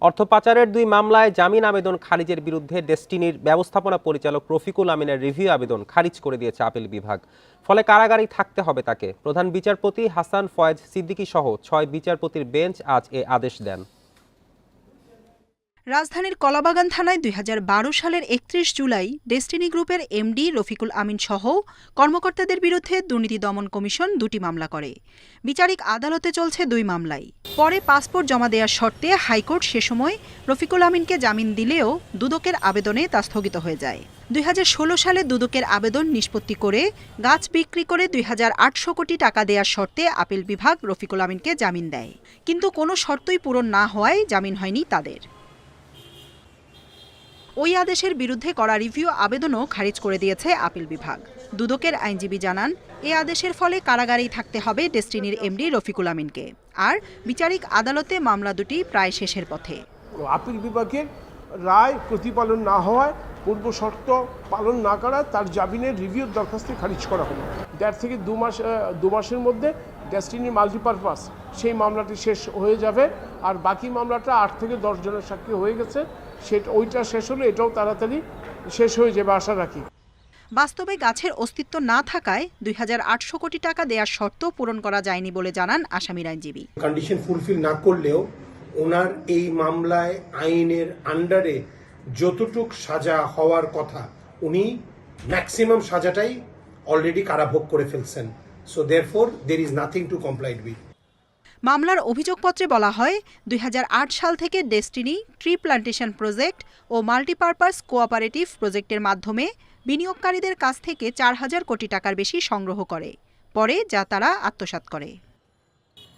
অর্থ পাচারের 2 মামলায় জামিন আবেদন খারিজের বিরুদ্ধে ডেস্টিনির ব্যবস্থাপনা পরিচালক রফিকুল আমিনের রিভিউ আবেদন খারিজ করে দিয়েছে আপিল বিভাগ। ফলে কারাগারেই থাকতে হবে তাকে। প্রধান বিচারপতি হাসান ফয়েজ সিদ্দিকী সহ 6 বিচারপতির বেঞ্চ আজ এ আদেশ দেন। রাজধানীর কলাবাগান থানায় 2012 সালের 31 জুলাই ডেস্টিনি গ্রুপের এমডি রফিকুল আমিন সহ কর্মকর্তাদের বিরুদ্ধে দুর্নীতি দমন কমিশন 2টি মামলা করে। বিচারিক আদালতে চলছে 2 মামলাই। পরে পাসপোর্ট জমা দেওয়ার শর্তে হাইকোর্ট সে সময় রফিকুল আমিনকে জামিন দিলেও দুদকের আবেদনে তা স্থগিত হয়ে যায়। 2016 সালে দুদকের আবেদন নিষ্পত্তি করে গাছ বিক্রি করে 2800 কোটি টাকা দেওয়ার শর্তে আপিল বিভাগ রফিকুল আমিনকে জামিন দেয়। কিন্তু কোনো শর্তই পূরণ না হওয়ায় জামিন হয়নি তাদের। ওই আদেশের বিরুদ্ধে করা রিভিউ আবেদনও খারিজ করে দিয়েছে আপিল বিভাগ। দুদকের আইনজীবী জানান, এ আদেশের ফলে কারাগারেই থাকতে হবে ডেস্টিনির এমডি রফিকুল আমিনকে। আর বিচারিক আদালতে মামলা দুটি প্রায় শেষের পথে। আপিল বিভাগের রায় প্রতিপালন না হওয়ায় পূর্ব শর্ত পালন না করায় তার জামিনের রিভিউর দরখাস্ত খারিজ করা হলো। 1.5 থেকে 2 মাসের মধ্যে ডেস্টিনি মাল্টিপারপাস সেই মামলাটি শেষ হয়ে যাবে। আর বাকি মামলাটা 8 থেকে 10 জনের সাক্ষী হয়ে গেছে, ওইটা শেষ হলে এটাও তাড়াতাড়ি শেষ হয়ে যাবে আশা রাখি। বাস্তবে গাছের অস্তিত্ব না থাকায় 2800 কোটি টাকা দেওয়ার শর্ত পূরণ করা যায়নি বলে জানান আসামির আইনজীবী। কন্ডিশন ফুলফিল না করলেও ওনার এই মামলায় আইনের আন্ডারে যতটুক সাজা হওয়ার কথা উনি ম্যাক্সিমাম সাজাটাই অলরেডি কারাভোগ করে ফেলছেন। So therefore there is nothing to complied with. মামলার অভিযোগপত্রে বলা হয়, 2008 সাল থেকে ডেস্টিনি ট্রি প্ল্যান্টেশন প্রজেক্ট ও মাল্টিপারপাস কোঅপারেটিভ প্রজেক্টের মাধ্যমে বিনিয়োগকারীদের কাছ থেকে 4000 কোটি টাকার বেশি সংগ্রহ করে, পরে যা তারা আত্মসাৎ করে।